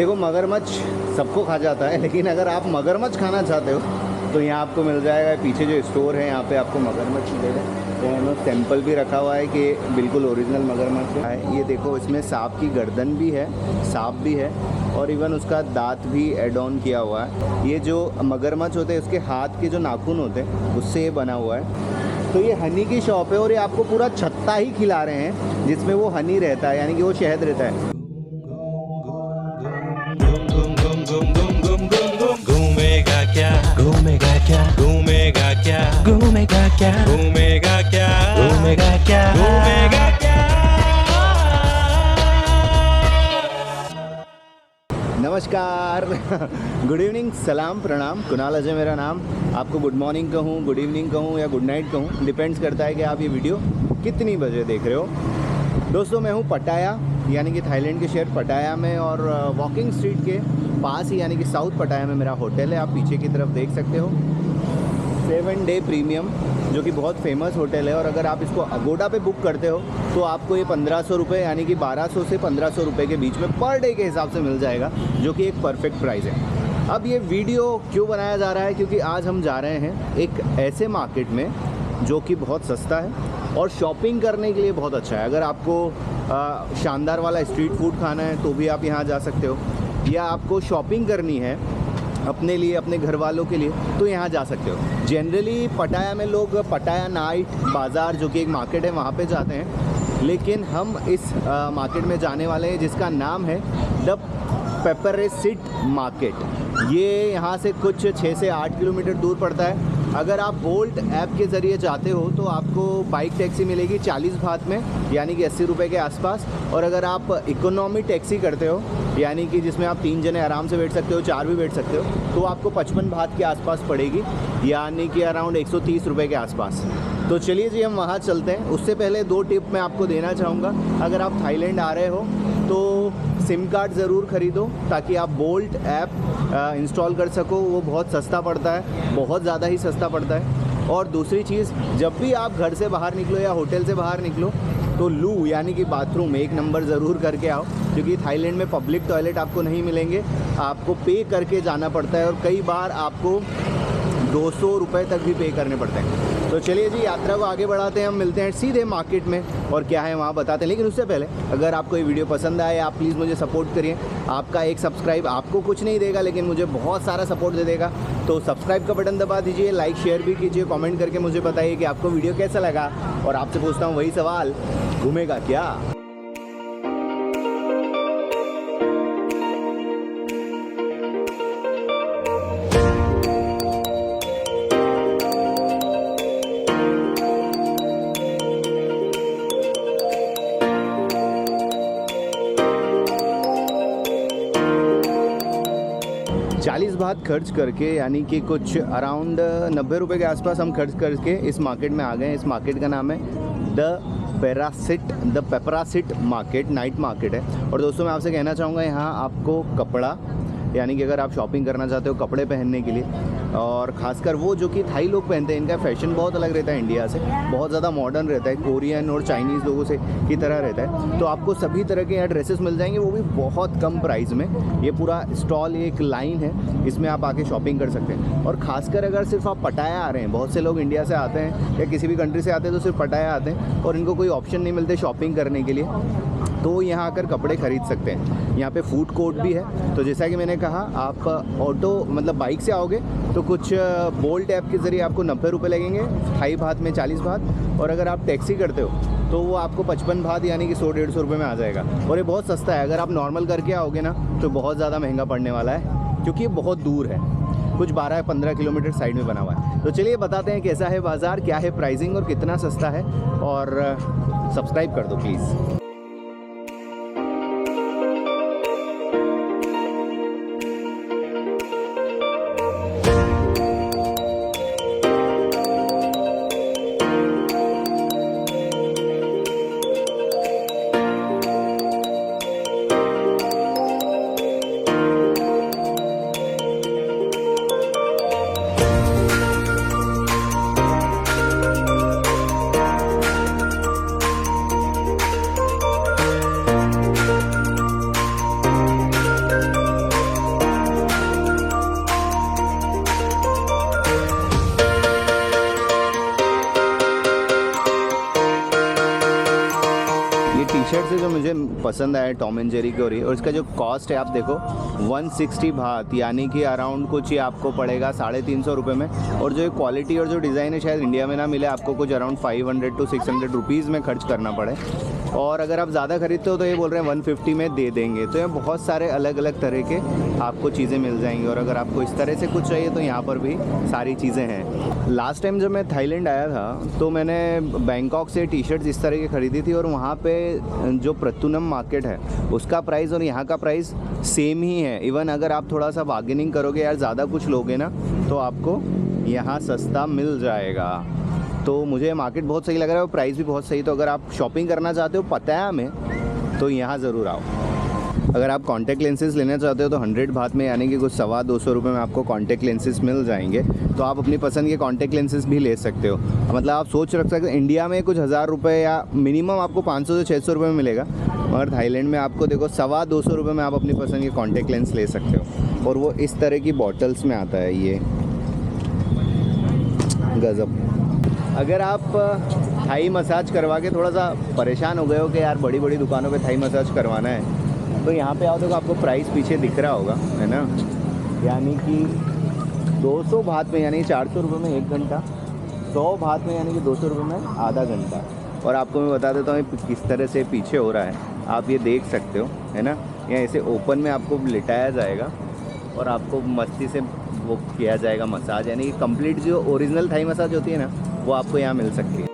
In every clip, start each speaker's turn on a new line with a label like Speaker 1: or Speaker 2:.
Speaker 1: देखो मगरमच्छ सबको खा जाता है, लेकिन अगर आप मगरमच्छ खाना चाहते हो तो यहाँ आपको मिल जाएगा। पीछे जो स्टोर है यहाँ पे आपको मगरमच्छ मिलेगा। तो सैंपल भी रखा हुआ है कि बिल्कुल ओरिजिनल मगरमच्छ है। ये देखो इसमें सांप की गर्दन भी है, सांप भी है और इवन उसका दांत भी एड ऑन किया हुआ है। ये जो मगरमच्छ होते हैं उसके हाथ के जो नाखून होते हैं उससे ये बना हुआ है। तो ये हनी की शॉप है और ये आपको पूरा छत्ता ही खिला रहे हैं जिसमें वो हनी रहता है, यानी कि वो शहद रहता है।
Speaker 2: घूमेगा क्या घूमेगा क्या घूमेगा क्या घूमेगा क्या घूमेगा क्या घूमेगा क्या घूमेगा क्या।
Speaker 1: नमस्कार, गुड इवनिंग, सलाम, प्रणाम। कुणाल अजय मेरा नाम। आपको गुड मॉर्निंग कहूँ, गुड इवनिंग कहूँ या गुड नाइट कहूँ, डिपेंड्स करता है कि आप ये वीडियो कितनी बजे देख रहे हो। दोस्तों मैं हूँ पटाया, यानी कि थाईलैंड के शहर पटाया में, और वॉकिंग स्ट्रीट के पास ही यानी कि साउथ पटाया में मेरा होटल है। आप पीछे की तरफ देख सकते हो, 7 डे प्रीमियम, जो कि बहुत फेमस होटल है। और अगर आप इसको अगोडा पे बुक करते हो तो आपको ये 1500 रुपये यानी कि 1200 से 1500 रुपये के बीच में पर डे के हिसाब से मिल जाएगा, जो कि एक परफेक्ट प्राइस है। अब ये वीडियो क्यों बनाया जा रहा है, क्योंकि आज हम जा रहे हैं एक ऐसे मार्केट में जो कि बहुत सस्ता है और शॉपिंग करने के लिए बहुत अच्छा है। अगर आपको शानदार वाला स्ट्रीट फूड खाना है तो भी आप यहाँ जा सकते हो, या आपको शॉपिंग करनी है अपने लिए, अपने घर वालों के लिए, तो यहाँ जा सकते हो। जनरली पटाया में लोग पटाया नाइट बाज़ार, जो कि एक मार्केट है, वहाँ पे जाते हैं। लेकिन हम इस मार्केट में जाने वाले हैं जिसका नाम है द पेपरासिट मार्केट। ये यहाँ से कुछ 6 से 8 किलोमीटर दूर पड़ता है। अगर आप बोल्ट ऐप के ज़रिए जाते हो तो आपको बाइक टैक्सी मिलेगी 40 बात में, यानी कि 80 रुपये के आसपास। और अगर आप इकोनॉमी टैक्सी करते हो, यानी कि जिसमें आप 3 जने आराम से बैठ सकते हो, 4 भी बैठ सकते हो, तो आपको 55 बात के आसपास पड़ेगी, यानी कि अराउंड 130 रुपये के आसपास। तो चलिए जी हम वहाँ चलते हैं। उससे पहले 2 टिप मैं आपको देना चाहूँगा। अगर आप थाईलैंड आ रहे हो तो सिम कार्ड ज़रूर ख़रीदो ताकि आप बोल्ट ऐप इंस्टॉल कर सको। वो बहुत सस्ता पड़ता है, बहुत ज़्यादा ही सस्ता पड़ता है। और दूसरी चीज़, जब भी आप घर से बाहर निकलो या होटल से बाहर निकलो तो लू यानी कि बाथरूम 1 नंबर ज़रूर करके आओ, क्योंकि थाईलैंड में पब्लिक टॉयलेट आपको नहीं मिलेंगे, आपको पे करके जाना पड़ता है। और कई बार आपको 200 रुपये तक भी पे करने पड़ते हैं। तो चलिए जी यात्रा को आगे बढ़ाते हैं। हम मिलते हैं सीधे मार्केट में और क्या है वहाँ बताते हैं। लेकिन उससे पहले अगर आपको ये वीडियो पसंद आए, आप प्लीज़ मुझे सपोर्ट करिए। आपका एक सब्सक्राइब आपको कुछ नहीं देगा, लेकिन मुझे बहुत सारा सपोर्ट दे देगा। तो सब्सक्राइब का बटन दबा दीजिए, लाइक शेयर भी कीजिए, कमेंट करके मुझे बताइए कि आपको वीडियो कैसा लगा। और आपसे पूछता हूँ वही सवाल, घूमेगा क्या? 40 बात खर्च करके, यानी कि कुछ अराउंड 90 रुपये के आसपास हम खर्च करके इस मार्केट में आ गए। इस मार्केट का नाम है द पेपरासिट मार्केट, नाइट मार्केट है। और दोस्तों मैं आपसे कहना चाहूँगा, यहाँ आपको कपड़ा, यानी कि अगर आप शॉपिंग करना चाहते हो कपड़े पहनने के लिए, और ख़ासकर वो जो कि थाई लोग पहनते हैं, इनका फ़ैशन बहुत अलग रहता है इंडिया से, बहुत ज़्यादा मॉडर्न रहता है, कोरियन और चाइनीज़ लोगों से की तरह रहता है। तो आपको सभी तरह के यहाँ ड्रेसेस मिल जाएंगे, वो भी बहुत कम प्राइस में। ये पूरा स्टॉल, एक लाइन है, इसमें आप आके शॉपिंग कर सकते हैं। और ख़ासकर अगर सिर्फ आप पटाया आ रहे हैं, बहुत से लोग इंडिया से आते हैं या किसी भी कंट्री से आते हैं तो सिर्फ पटाया आते हैं और इनको कोई ऑप्शन नहीं मिलते शॉपिंग करने के लिए, तो यहाँ आकर कपड़े खरीद सकते हैं। यहाँ पे फूड कोर्ट भी है। तो जैसा कि मैंने कहा, आप ऑटो मतलब बाइक से आओगे तो कुछ बोल्ट ऐप के ज़रिए आपको 90 रुपये लगेंगे, थाई बात में 40 बात। और अगर आप टैक्सी करते हो तो वो आपको 55 बात यानी कि 100-150 रुपये में आ जाएगा। और ये बहुत सस्ता है। अगर आप नॉर्मल करके आओगे ना तो बहुत ज़्यादा महंगा पड़ने वाला है, क्योंकि ये बहुत दूर है, कुछ 12-15 किलोमीटर साइड में बना हुआ है। तो चलिए बताते हैं कैसा है बाज़ार, क्या है प्राइसिंग और कितना सस्ता है। और सब्सक्राइब कर दो प्लीज़। से जो मुझे पसंद आया टॉम एंड जेरी की, और इसका जो कॉस्ट है आप देखो 160 बात, यानी कि अराउंड कुछ ये आपको पड़ेगा 350 रुपये में। और जो क्वालिटी और जो डिज़ाइन है शायद इंडिया में ना मिले, आपको कुछ अराउंड 500 to 600 रुपीज़ में खर्च करना पड़े। और अगर आप ज़्यादा खरीदते हो तो ये बोल रहे हैं 150 में दे देंगे। तो ये बहुत सारे अलग अलग तरह के आपको चीज़ें मिल जाएंगी। और अगर आपको इस तरह से कुछ चाहिए तो यहाँ पर भी सारी चीज़ें हैं। लास्ट टाइम जब मैं थाईलैंड आया था तो मैंने बैंकॉक से टी शर्ट्स इस तरह की ख़रीदी थी, और वहाँ पे जो प्रतुनम मार्केट है उसका प्राइस और यहाँ का प्राइस सेम ही है। इवन अगर आप थोड़ा सा बार्गेनिंग करोगे यार, ज़्यादा कुछ लोगे ना, तो आपको यहाँ सस्ता मिल जाएगा। तो मुझे मार्केट बहुत सही लग रहा है और प्राइस भी बहुत सही। तो अगर आप शॉपिंग करना चाहते हो पटाया में तो यहाँ ज़रूर आओ। अगर आप कॉन्टैक्ट लेंसेज लेना चाहते हो तो 100 बात में, यानी कि कुछ 250 रुपये में आपको कॉन्टैक्ट लेंसेज मिल जाएंगे। तो आप अपनी पसंद के कॉन्टैक्ट लेंसेज भी ले सकते हो। मतलब आप सोच रख सकते हो इंडिया में कुछ 1000 रुपये या मिनिमम आपको 500 से 600 रुपये में मिलेगा, मगर थाईलैंड में आपको देखो 250 रुपये में आप अपनी पसंद के कॉन्टैक्ट लेंस ले सकते हो। और वो इस तरह की बॉटल्स में आता है, ये गज़ब। अगर आप थाई मसाज करवा के थोड़ा सा परेशान हो गए हो कि यार बड़ी बड़ी दुकानों पे थाई मसाज करवाना है, तो यहाँ पे आओ तो आपको प्राइस पीछे दिख रहा होगा, है ना। यानी कि 200 बात में, यानी 400 रुपये में 1 घंटा, 100 बात में यानी कि 200 रुपये में आधा घंटा। और आपको मैं बता देता हूँ किस तरह से पीछे हो रहा है, आप ये देख सकते हो, है ना। यहाँ ऐसे ओपन में आपको लिटाया जाएगा और आपको मस्ती से वो किया जाएगा मसाज, यानी कि कंप्लीट जो ओरिजिनल थाई मसाज होती है ना, वो आपको यहाँ मिल सकती है।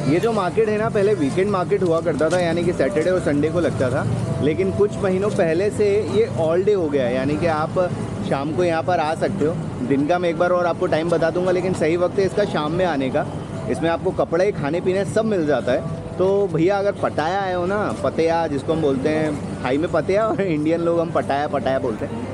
Speaker 1: ये जो मार्केट है ना, पहले वीकेंड मार्केट हुआ करता था, यानी कि सैटरडे और संडे को लगता था। लेकिन कुछ महीनों पहले से ये ऑल डे हो गया है, यानी कि आप शाम को यहाँ पर आ सकते हो। दिन का मैं एक बार और आपको टाइम बता दूंगा, लेकिन सही वक्त है इसका शाम में आने का। इसमें आपको कपड़े, खाने पीने सब मिल जाता है। तो भैया अगर पटाया आए हो ना, पतिया जिसको हम बोलते हैं, थाई में पतिया और इंडियन लोग हम पटाया बोलते हैं।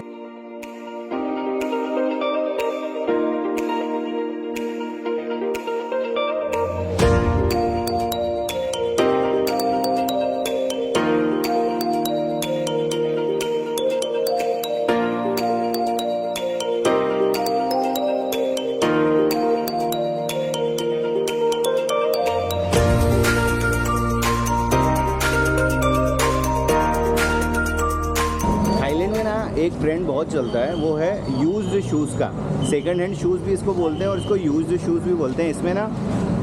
Speaker 1: एक ट्रेंड बहुत चलता है, वो है यूज्ड शूज़ का। सेकंड हैंड शूज़ भी इसको बोलते हैं और इसको यूज्ड शूज़ भी बोलते हैं। इसमें ना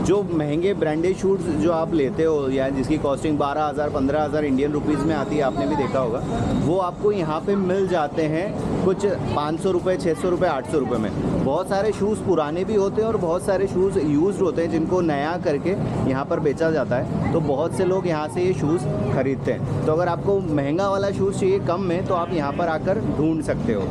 Speaker 1: जो महंगे ब्रांडेड शूज़ जो आप लेते हो या जिसकी कॉस्टिंग 12,000 15,000 इंडियन रुपीज़ में आती है, आपने भी देखा होगा, वो आपको यहाँ पे मिल जाते हैं कुछ 500 रुपये, 600 रुपये, 800 रुपये में। बहुत सारे शूज़ पुराने भी होते हैं और बहुत सारे शूज़ यूज्ड होते हैं जिनको नया करके यहाँ पर बेचा जाता है। तो बहुत से लोग यहाँ से ये शूज़ खरीदते हैं। तो अगर आपको महंगा वाला शूज़ चाहिए कम में, तो आप यहाँ पर आकर ढूंढ सकते हो।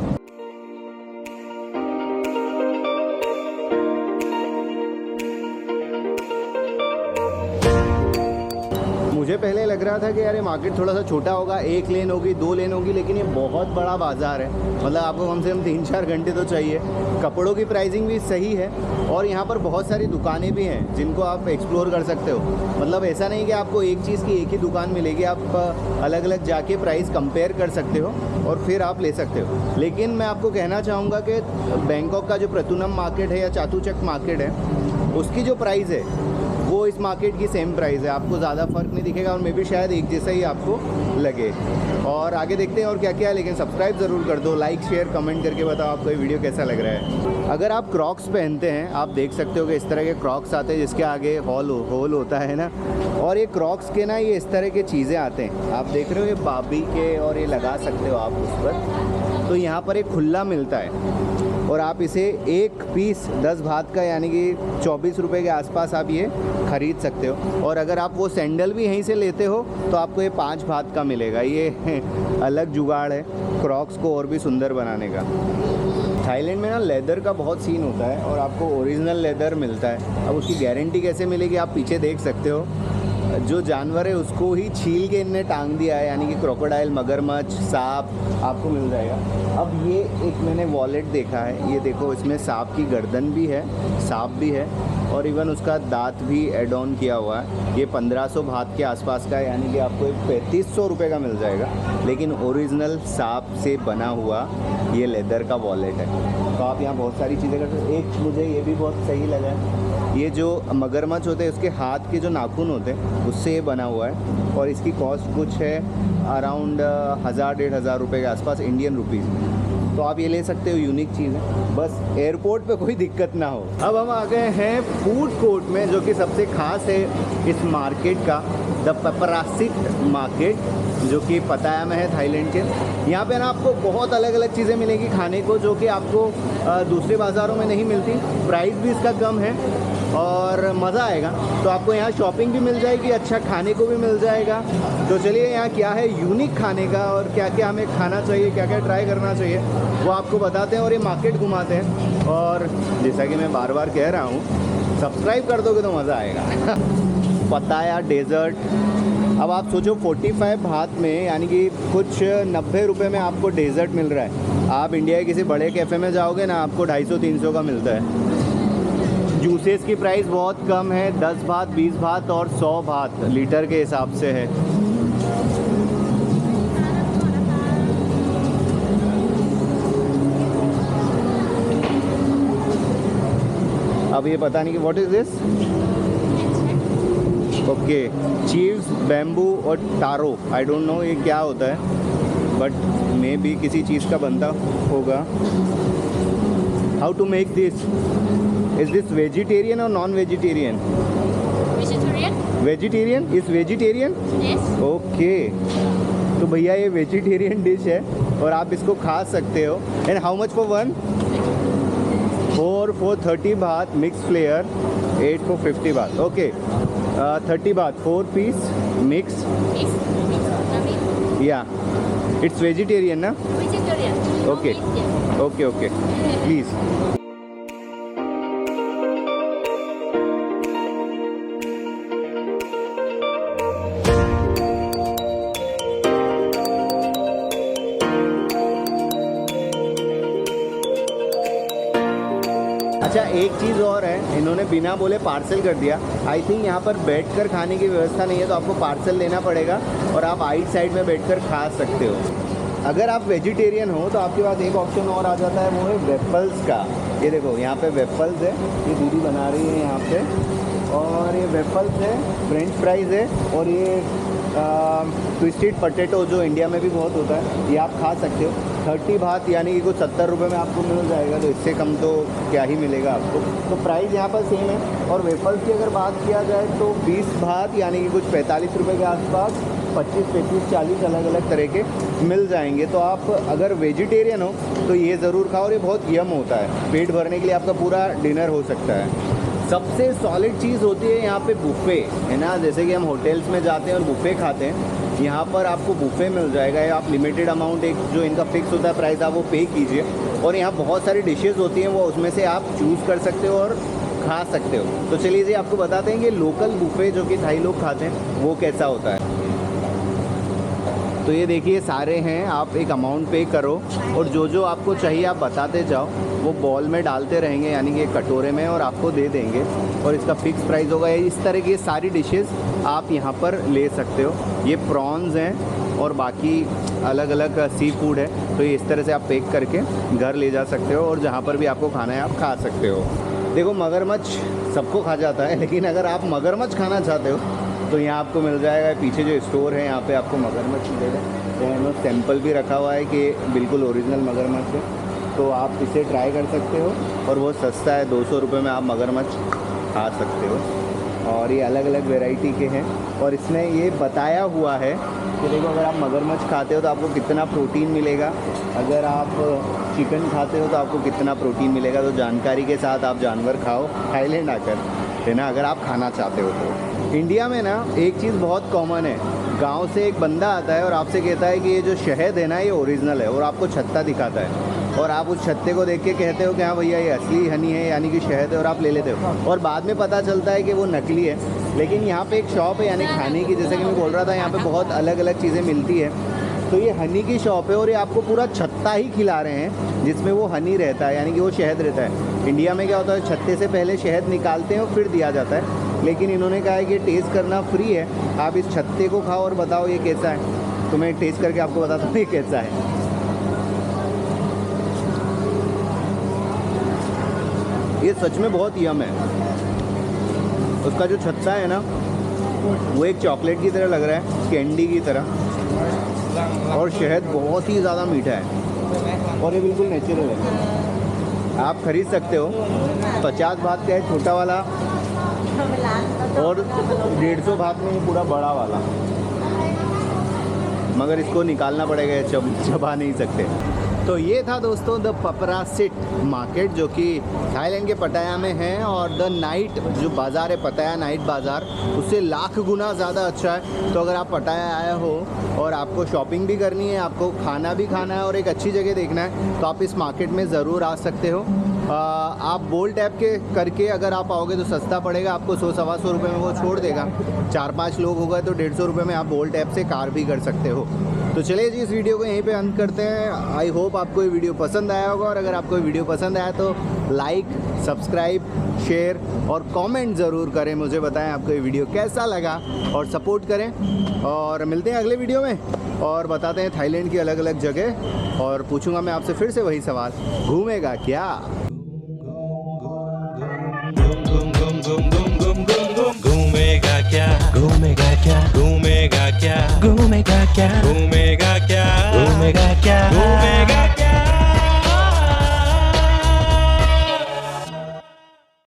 Speaker 1: मुझे पहले लग रहा था कि यार ये मार्केट थोड़ा सा छोटा होगा, 1 लेन होगी, 2 लेन होगी, लेकिन ये बहुत बड़ा बाज़ार है। मतलब आपको कम से कम 3-4 घंटे तो चाहिए। कपड़ों की प्राइसिंग भी सही है और यहाँ पर बहुत सारी दुकानें भी हैं जिनको आप एक्सप्लोर कर सकते हो। मतलब ऐसा नहीं कि आपको एक चीज़ की एक ही दुकान मिलेगी, आप अलग अलग जाके प्राइस कंपेयर कर सकते हो और फिर आप ले सकते हो। लेकिन मैं आपको कहना चाहूँगा कि बैंकॉक का जो प्रतुनम मार्केट है या चातुचक मार्केट है, उसकी जो प्राइस है वो इस मार्केट की सेम प्राइस है। आपको ज़्यादा फ़र्क नहीं दिखेगा और मे भी शायद एक जैसा ही आपको लगे। और आगे देखते हैं और क्या क्या है। लेकिन सब्सक्राइब ज़रूर कर दो, लाइक शेयर कमेंट करके बताओ आपको ये वीडियो कैसा लग रहा है। अगर आप क्रॉक्स पहनते हैं, आप देख सकते हो कि इस तरह के क्रॉक्स आते हैं जिसके आगे होल होता है ना। और ये क्रॉक्स के ना ये इस तरह के चीज़ें आते हैं, आप देख रहे हो ये बाबी के, और ये लगा सकते हो आप उस पर। तो यहाँ पर एक खुला मिलता है और आप इसे एक पीस 10 बात का, यानी कि 24 रुपये के आसपास आप ये ख़रीद सकते हो। और अगर आप वो सैंडल भी यहीं से लेते हो तो आपको ये 5 बात का मिलेगा। ये अलग जुगाड़ है क्रॉक्स को और भी सुंदर बनाने का। थाईलैंड में ना लेदर का बहुत सीन होता है और आपको ओरिजिनल लेदर मिलता है। अब उसकी गारंटी कैसे मिलेगी, आप पीछे देख सकते हो। जो जानवर है उसको ही छील के इनने टांग दिया है, यानी कि क्रोकोडाइल, मगरमच्छ, सांप आपको मिल जाएगा। अब ये एक मैंने वॉलेट देखा है, ये देखो इसमें सांप की गर्दन भी है, सांप भी है और इवन उसका दांत भी एड ऑन किया हुआ है। ये 1500 बात के आसपास का है, यानी कि आपको एक 3500 रुपये का मिल जाएगा, लेकिन ओरिजिनल सांप से बना हुआ ये लेदर का वॉलेट है। तो आप यहाँ बहुत सारी चीज़ें कर सकते हैं। एक मुझे ये भी बहुत सही लगा है, ये जो मगरमच्छ होते हैं उसके हाथ के जो नाखून होते हैं उससे ये बना हुआ है, और इसकी कॉस्ट कुछ है अराउंड 1000-1500 रुपये के आसपास इंडियन रुपीज़। तो आप ये ले सकते हो, यूनिक चीज़ है, बस एयरपोर्ट पे कोई दिक्कत ना हो। अब हम आ गए हैं फूड कोर्ट में, जो कि सबसे खास है इस मार्केट का, द पेपरासिट मार्केट, जो कि पताया में है थाईलैंड के। यहाँ पे ना आपको बहुत अलग अलग चीज़ें मिलेंगी खाने को, जो कि आपको दूसरे बाज़ारों में नहीं मिलती। प्राइस भी इसका कम है और मज़ा आएगा। तो आपको यहाँ शॉपिंग भी मिल जाएगी, अच्छा खाने को भी मिल जाएगा। तो चलिए यहाँ क्या है यूनिक खाने का और क्या क्या हमें खाना चाहिए, क्या क्या ट्राई करना चाहिए, वो आपको बताते हैं और ये मार्केट घुमाते हैं। और जैसा कि मैं बार बार कह रहा हूँ, सब्सक्राइब कर दोगे तो मज़ा आएगा। पताया डेज़र्ट, अब आप सोचो 45 बात में, यानी कि कुछ 90 रुपये में आपको डेज़र्ट मिल रहा है। आप इंडिया के किसी बड़े कैफ़े में जाओगे ना, आपको 250-300 का मिलता है। जूसेस की प्राइस बहुत कम है, 10 बात, 20 बात और 100 बात लीटर के हिसाब से है। अब ये पता नहीं कि what is this. Okay, chives, bamboo और टारो, आई डोंट नो ये क्या होता है, बट मे बी किसी चीज़ का बनता होगा। How to make this? Is this vegetarian और non vegetarian? Vegetarian is vegetarian. Okay, तो भैया ये वेजिटेरियन डिश है और आप इसको खा सकते हो। And how much for one? 4 for 30 बात मिक्स फ्लेयर, 8 for 50 बात। ओके, 30 बात 4 पीस मिक्स। या इट्स वेजिटेरियन ना? Okay okay okay, please. अच्छा, एक चीज़ और है, इन्होंने बिना बोले पार्सल कर दिया। आई थिंक यहाँ पर बैठकर खाने की व्यवस्था नहीं है, तो आपको पार्सल लेना पड़ेगा और आप आइट साइड में बैठकर खा सकते हो। अगर आप वेजिटेरियन हो तो आपके पास एक ऑप्शन और आ जाता है, वो है वेफल्स का। ये देखो यहाँ पे वेफल्स है, ये दीदी बना रही है यहाँ पे, और ये वेफल्स है, फ्रेंच फ्राइज़ है, और ये ट्विस्टेड पोटैटो जो इंडिया में भी बहुत होता है, ये आप खा सकते हो। 30 बात यानी कि कुछ 70 रुपये में आपको मिल जाएगा, तो इससे कम तो क्या ही मिलेगा आपको। तो प्राइस यहाँ पर सेम है। और वेफल्स की अगर बात किया जाए तो 20 बात यानी कि कुछ 45 रुपये के आसपास 25, 35, 40 अलग अलग तरह के मिल जाएंगे। तो आप अगर वेजिटेरियन हो तो ये ज़रूर खाओ, और ये बहुत यम होता है, पेट भरने के लिए आपका पूरा डिनर हो सकता है। सबसे सॉलिड चीज़ होती है यहाँ पे बुफ़े, है ना। जैसे कि हम होटल्स में जाते हैं और बुफ़े खाते हैं, यहाँ पर आपको बुफ़े मिल जाएगा। आप लिमिटेड अमाउंट, एक जो इनका फिक्स होता है प्राइस, आप वो पे कीजिए, और यहाँ बहुत सारी डिशेज़ होती हैं, वो उसमें से आप चूज़ कर सकते हो और खा सकते हो। तो चलिए जी आपको बताते हैं कि लोकल बुफ़े जो कि थाई लोग खाते हैं वो कैसा होता है। तो ये देखिए सारे हैं, आप एक अमाउंट पे करो और जो जो आपको चाहिए आप बताते जाओ, वो बॉल में डालते रहेंगे, यानी कि एक कटोरे में, और आपको दे देंगे, और इसका फिक्स प्राइस होगा। इस तरह की सारी डिशेस आप यहाँ पर ले सकते हो। ये प्रॉन्स हैं और बाकी अलग अलग सी फूड है, तो ये इस तरह से आप पैक करके घर ले जा सकते हो, और जहाँ पर भी आपको खाना है आप खा सकते हो। देखो, मगरमच्छ सबको खा जाता है, लेकिन अगर आप मगरमच्छ खाना चाहते हो तो यहाँ आपको मिल जाएगा। पीछे जो स्टोर है यहाँ पे आपको मगरमच्छ मिलेगा, तो यहाँ सैंपल भी रखा हुआ है कि बिल्कुल ओरिजिनल मगरमच्छ है, तो आप इसे ट्राई कर सकते हो। और वो सस्ता है, 200 रुपये में आप मगरमच्छ खा सकते हो। और ये अलग अलग वैरायटी के हैं, और इसमें ये बताया हुआ है कि देखो, अगर आप मगरमच्छ खाते हो तो आपको कितना प्रोटीन मिलेगा, अगर आप चिकन खाते हो तो आपको कितना प्रोटीन मिलेगा। तो जानकारी के साथ आप जानवर खाओ थाईलैंड आकर, है ना, अगर आप खाना चाहते हो तो। इंडिया में ना एक चीज़ बहुत कॉमन है, गांव से एक बंदा आता है और आपसे कहता है कि ये जो शहद है ना ये ओरिजिनल है, और आपको छत्ता दिखाता है, और आप उस छत्ते को देख के कहते हो कि हाँ भैया ये असली हनी है, यानी कि शहद है, और आप ले लेते हो, और बाद में पता चलता है कि वो नकली है। लेकिन यहाँ पे एक शॉप है, यानी खाने की, जैसे कि मैं बोल रहा था, यहाँ पे बहुत अलग अलग चीज़ें मिलती है। तो ये हनी की शॉप है, और ये आपको पूरा छत्ता ही खिला रहे हैं जिसमें वो हनी रहता है, यानी कि वो शहद रहता है। इंडिया में क्या होता है, छत्ते से पहले शहद निकालते हैं और फिर दिया जाता है, लेकिन इन्होंने कहा है कि टेस्ट करना फ्री है, आप इस छत्ते को खाओ और बताओ ये कैसा है। तो मैं टेस्ट करके आपको बताता हूँ ये कैसा है। ये सच में बहुत यम है। उसका जो छत्ता है ना, वो एक चॉकलेट की तरह लग रहा है, कैंडी की तरह, और शहद बहुत ही ज़्यादा मीठा है और ये बिल्कुल नेचुरल है। आप खरीद सकते हो, 50 बात का है छोटा वाला और 150 बात में ये पूरा बड़ा वाला, मगर इसको निकालना पड़ेगा, चबा नहीं सकते। तो ये था दोस्तों द पपरासिट मार्केट, जो कि थाईलैंड के पटाया में है, और द नाइट जो बाज़ार है पटाया नाइट बाज़ार, उससे लाख गुना ज़्यादा अच्छा है। तो अगर आप पटाया आए हो और आपको शॉपिंग भी करनी है, आपको खाना भी खाना है और एक अच्छी जगह देखना है, तो आप इस मार्केट में ज़रूर आ सकते हो। आप बोल्ट ऐप के करके अगर आप आओगे तो सस्ता पड़ेगा आपको, 100-125 रुपये में वो छोड़ देगा। 4-5 लोग हो गए तो 150 रुपये में आप बोल्ट ऐप से कार भी कर सकते हो। तो चलिए जी, इस वीडियो को यहीं पे अंत करते हैं। आई होप आपको ये वीडियो पसंद आया होगा, और अगर आपको ये वीडियो पसंद आया तो लाइक, सब्सक्राइब, शेयर और कमेंट ज़रूर करें, मुझे बताएं आपको ये वीडियो कैसा लगा, और सपोर्ट करें। और मिलते हैं अगले वीडियो में और बताते हैं थाईलैंड की अलग अलग जगह, और पूछूंगा मैं आपसे फिर से वही सवाल, घूमेगा क्या।